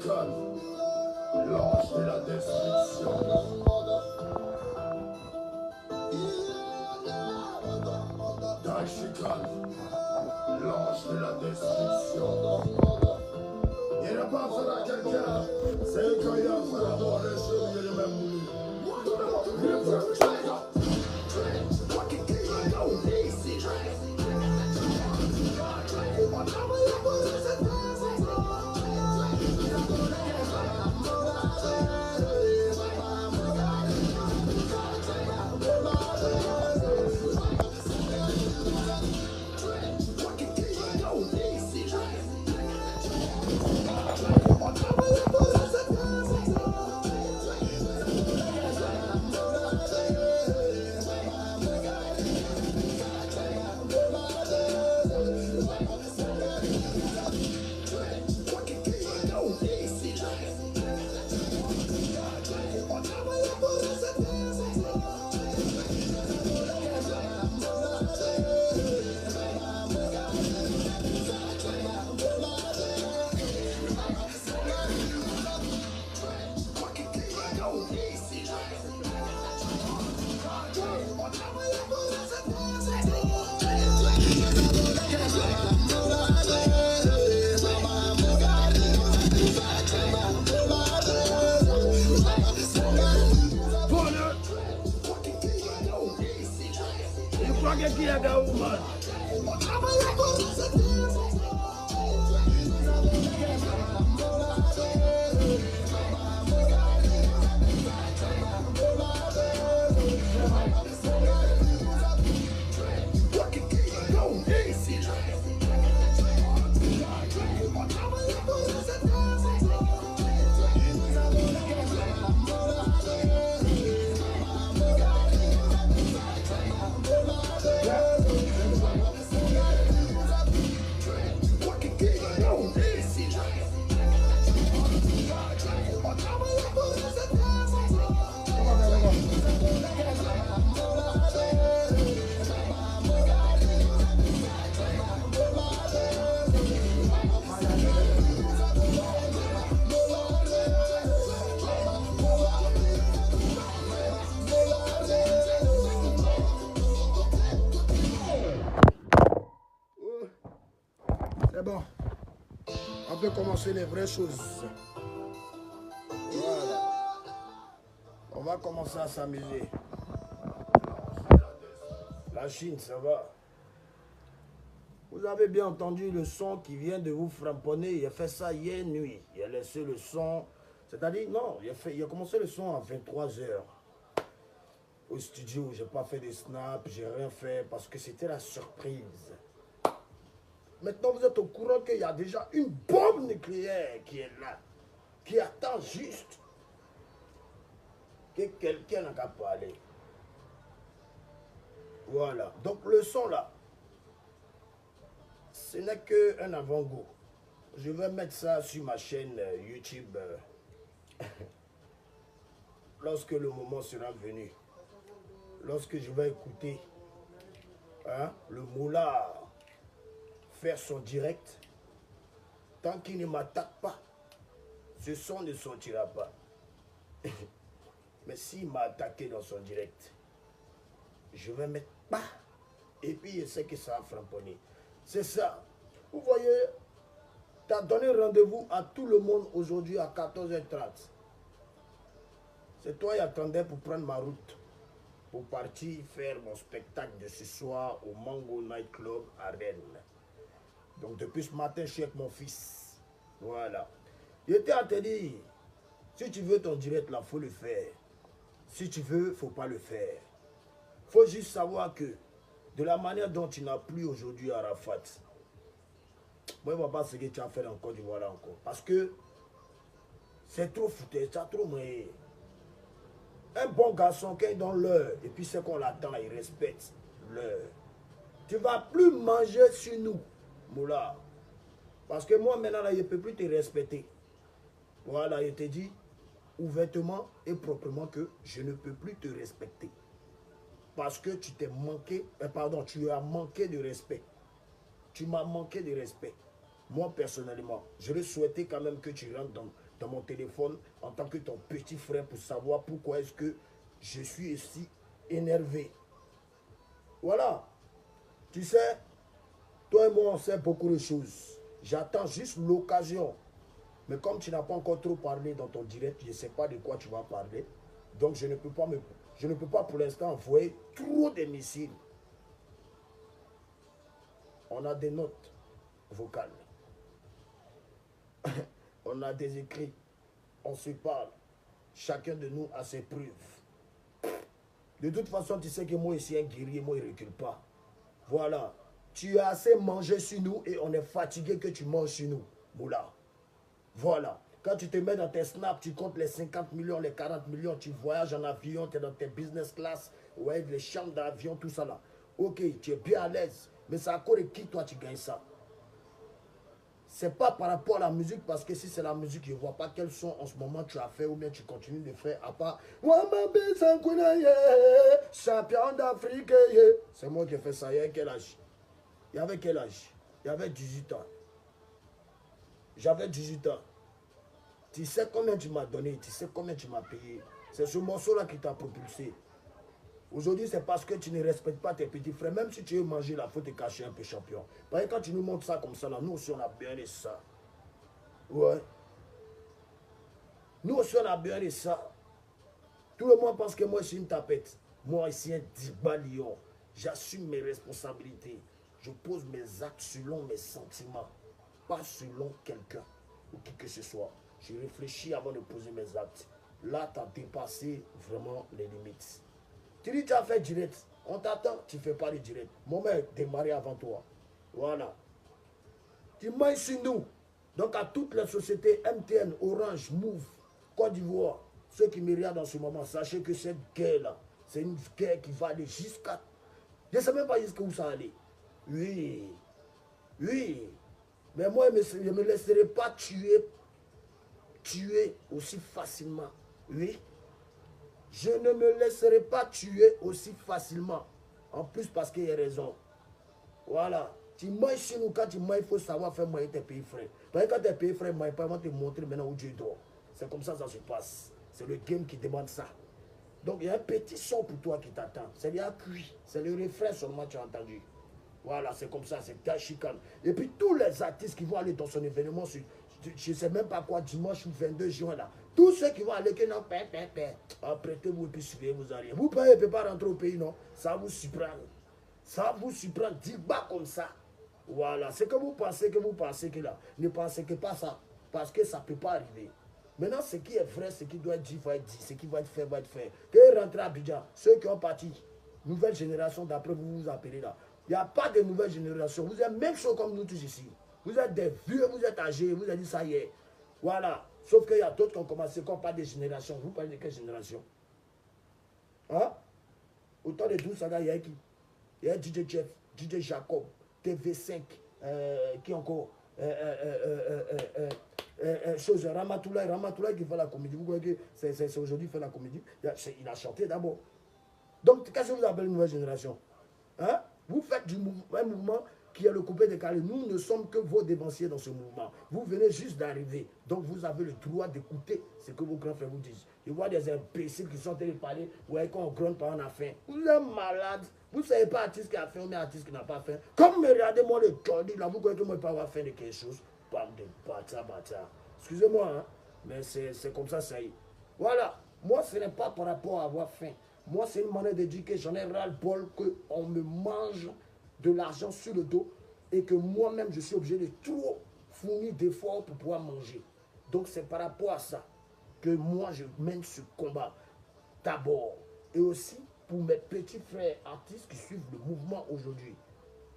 Dachikan, l'ange de la destruction. Dachikan, l'ange de la destruction. Il n'y a pas besoin de quelqu'un, c'est quand il y a besoin d'avoir les choses, il y a les mêmes moulus. C'est bon. On peut commencer les vraies choses. Voilà. On va commencer à s'amuser. La Chine, ça va. Vous avez bien entendu le son qui vient de vous framponner. Il a fait ça hier nuit. Il a laissé le son. C'est-à-dire, non, il a commencé le son à 23 h. Au studio, j'ai pas fait de snap, j'ai rien fait parce que c'était la surprise. Maintenant, vous êtes au courant qu'il y a déjà une bombe nucléaire qui est là, qui attend juste que quelqu'un n'a qu'à parler. Voilà. Donc, le son là, ce n'est qu'un avant-goût. Je vais mettre ça sur ma chaîne YouTube lorsque le moment sera venu. Lorsque je vais écouter le moulard faire son direct, tant qu'il ne m'attaque pas, ce son ne sortira pas. Mais s'il m'a attaqué dans son direct, je vais mettre pas, et puis je sais que ça va framponner. C'est ça. Vous voyez, tu as donné rendez-vous à tout le monde aujourd'hui à 14 h 30. C'est toi qui attendais pour prendre ma route, pour partir faire mon spectacle de ce soir au Mango Night Club à Rennes. Donc depuis ce matin, je suis avec mon fils. Voilà. Il était à te dire, si tu veux ton direct là, il faut le faire. Si tu veux, il ne faut pas le faire. Il faut juste savoir que de la manière dont tu n'as plus aujourd'hui à Arafat, moi, je ne vois pas ce que tu as fait en Côte d'Ivoire encore. Parce que c'est trop foutu, c'est trop moyen. Un bon garçon, quand il donne l'heure, et puis c'est qu'on l'attend, il respecte l'heure. Tu ne vas plus manger sur nous. Moula. Parce que moi maintenant là, je ne peux plus te respecter. Voilà, je te dis ouvertement et proprement que je ne peux plus te respecter. Parce que tu t'es manqué, tu as manqué de respect. Tu m'as manqué de respect. Moi personnellement, je vais souhaiter quand même que tu rentres dans mon téléphone en tant que ton petit frère pour savoir pourquoi est-ce que je suis ici énervé. Voilà. Tu sais, toi et moi, on sait beaucoup de choses. J'attends juste l'occasion. Mais comme tu n'as pas encore trop parlé dans ton direct, je ne sais pas de quoi tu vas parler. Donc, je ne peux pas pour l'instant envoyer trop de missiles. On a des notes vocales. On a des écrits. On se parle. Chacun de nous a ses preuves. De toute façon, tu sais que moi, ici, un guerrier, moi, il ne recule pas. Voilà. Tu as assez mangé sur nous et on est fatigué que tu manges sur nous. Moula. Voilà. Quand tu te mets dans tes snaps, tu comptes les 50 millions, les 40 millions, tu voyages en avion, tu es dans tes business class, ouais, les chambres d'avion, tout ça là. Ok, tu es bien à l'aise. Mais c'est à cause de qui toi tu gagnes ça? C'est pas par rapport à la musique, parce que si c'est la musique, je ne vois pas quels son en ce moment tu as fait ou bien tu continues de faire à part champion d'Afrique. C'est moi qui ai fait ça. Il y avait quel âge? Il y avait quel âge? Il y avait 18 ans. J'avais 18 ans. Tu sais combien tu m'as donné, tu sais combien tu m'as payé. C'est ce morceau-là qui t'a propulsé. Aujourd'hui, c'est parce que tu ne respectes pas tes petits frères. Même si tu veux manger, il faut te cacher un peu, champion. Parce que quand tu nous montres ça comme ça, là, nous aussi, on a bien de ça. Ouais. Nous aussi, on a bien de ça. Tout le monde pense que moi, je suis une tapette. Moi, ici, un Diba Lion. J'assume mes responsabilités. Je pose mes actes selon mes sentiments. Pas selon quelqu'un ou qui que ce soit. Je réfléchis avant de poser mes actes. Là, tu as dépassé vraiment les limites. Tu dis, tu as fait direct. On t'attend, tu ne fais pas le direct. Mon mec, démarré avant toi. Voilà. Tu manges sur nous. Donc, à toutes les sociétés, MTN, Orange, Move, Côte d'Ivoire, ceux qui me regardent en ce moment, sachez que cette guerre-là, c'est une guerre qui va aller jusqu'à... Je ne sais même pas jusqu'où ça va aller. Oui. Oui. Mais moi, je ne me laisserai pas tuer aussi facilement. Oui. Je ne me laisserai pas tuer aussi facilement. En plus, parce qu'il y a raison. Voilà. Tu manges chez nous, quand tu manges, il faut savoir faire manger tes pays frères. Parce que quand tes pays frères ne pas, ils vont te montrer maintenant où Dieu dort. C'est comme ça que ça se passe. C'est le game qui demande ça. Donc, il y a un petit son pour toi qui t'attend. C'est bien cuit. C'est le refrain seulement que tu as entendu. Voilà, c'est comme ça, c'est ta chicane. Et puis, tous les artistes qui vont aller dans son événement, je ne sais même pas quoi, dimanche 22 juin, là. Tous ceux qui vont aller, que non, apprêtez-vous et puis suivez, vous arrivez. Vous ne pouvez pas rentrer au pays, non? Ça vous surprend. Ça vous surprend, dit bas comme ça. Voilà, c'est que vous pensez que là. Ne pensez que pas ça. Parce que ça ne peut pas arriver. Maintenant, ce qui est vrai, ce qui doit être dit, va être dit. Ce qui va être fait, va être fait. Que rentrez à Abidjan, ceux qui ont parti, nouvelle génération, d'après vous vous appelez là. Il n'y a pas de nouvelle génération. Vous êtes même chose comme nous tous ici. Vous êtes des vieux, vous êtes âgés, vous avez dit ça y est. Voilà. Sauf qu'il y a d'autres qui ont commencé, qui n'ont pas de génération. Vous parlez de quelle génération? Hein? Autant de 12 sagas, il y a qui? Il y a DJ Jeff, DJ Jacob, TV5, qui encore chose, Ramatoulaye qui fait la comédie. Vous voyez que c'est aujourd'hui qui fait la comédie. Il a chanté d'abord. Donc, qu'est-ce que vous appelez une nouvelle génération? Hein? Vous faites un mouvement qui est le coupé décalé. Nous ne sommes que vos dévanciers dans ce mouvement. Vous venez juste d'arriver. Donc, vous avez le droit d'écouter ce que vos grands frères vous disent. Je vois des imbéciles qui sont en train de parler. Ouais, quand on gronde pas, on a faim. Vous êtes malade. Vous ne savez pas artiste qui a faim ou bien artiste qui n'a pas faim. Comme me regardez moi le Jordi, là, vous croyez que moi je peux avoir faim de quelque chose. Bande de bâtard. Excusez-moi, hein, mais c'est comme ça, ça y est. Voilà. Moi, ce n'est pas par rapport à avoir faim. Moi, c'est une manière de dire que j'en ai ras-le-bol qu'on me mange de l'argent sur le dos et que moi-même, je suis obligé de trop fournir d'efforts pour pouvoir manger. Donc, c'est par rapport à ça que moi, je mène ce combat d'abord. Et aussi pour mes petits frères artistes qui suivent le mouvement aujourd'hui.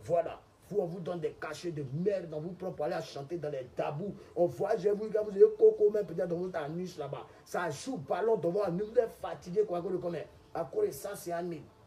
Voilà. Vous, on vous donne des cachets de merde, on vous prend pour aller à chanter dans les tabous. On voit, je vous regarde, vous avez coco même peut-être dans votre anus là-bas. Ça joue ballon devant nous, vous êtes fatigué quoi que le connaît. À cause de ça, c'est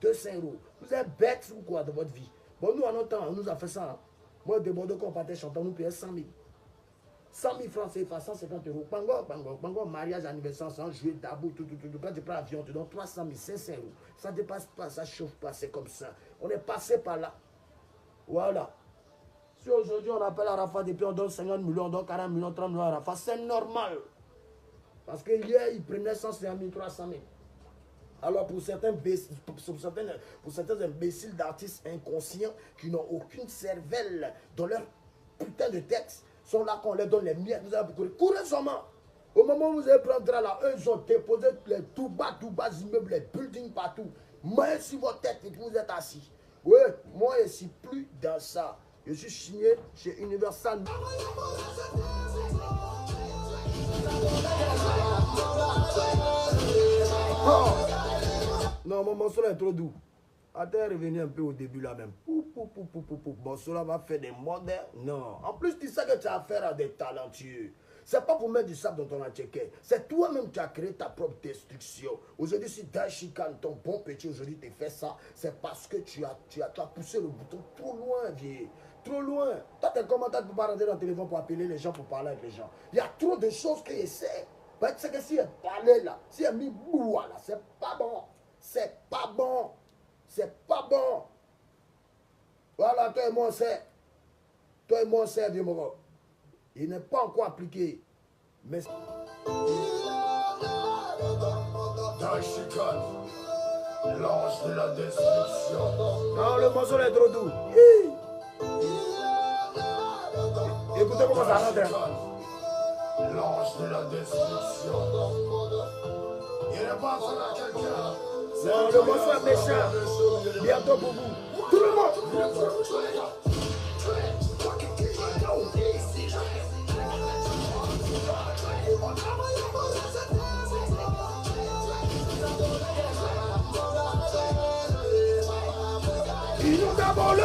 200 €. Vous êtes bête ou quoi de votre vie? Bon, nous, en notre temps, on nous a fait ça. Hein. Moi, de Bordeaux, quand on partait chantant, on nous payait 100 000. 100 000 francs CFA, 150 €. Pango, mariage, anniversaire, sans jouer tabou, tout. Quand tu prends l'avion, tu donnes 300 000, 500 €. Ça ne dépasse pas, ça ne chauffe pas, c'est comme ça. On est passé par là. Voilà. Si aujourd'hui on appelle Arafat et puis on donne 50 millions, on donne 40 millions, 30 millions à Arafat, c'est normal. Parce que hier, il prenait 150 000, 300 000. Alors pour certains imbéciles d'artistes inconscients qui n'ont aucune cervelle dans leur putain de texte, sont là qu'on leur donne les miettes, vous allez courir seulement. Au moment où vous allez prendre là, eux ils ont déposé les tout bas immeubles, les buildings partout. Mais sur votre tête et puis vous êtes assis. Oui, moi je ne suis plus dans ça. Je suis signé chez Universal. Oh. Non, mon morceau là est trop doux. Attends, revenir un peu au début là même. Bon, cela va faire des modernes. Non. En plus, tu sais que tu as affaire à des talentueux. C'est pas pour mettre du sable dans ton attiquet. C'est toi-même qui as créé ta propre destruction. Aujourd'hui, si Daishikan, ton bon petit, aujourd'hui, te fait ça, c'est parce que tu as poussé le bouton trop loin, vieux. Trop loin. Toi, t'es comment tu peux pas rentrer dans le téléphone pour appeler les gens, pour parler avec les gens. Il y a trop de choses qu'il essaie. Tu sais que si elle parlait là, si elle mis boua là, c'est pas bon. C'est pas bon. C'est pas bon. Voilà, toi et moi, c'est. Toi et moi, c'est, vieux mon. Il n'est pas encore appliqué. Mais. Daishikan, l'ange de la destruction. Non, le morceau est trop doux. Écoutez comment ça rentre. L'ange de la destruction. Il n'est pas sur la quelqu'un. Non, le morceau est méchant. Bientôt pour vous. Tout le monde. Il nous a volé.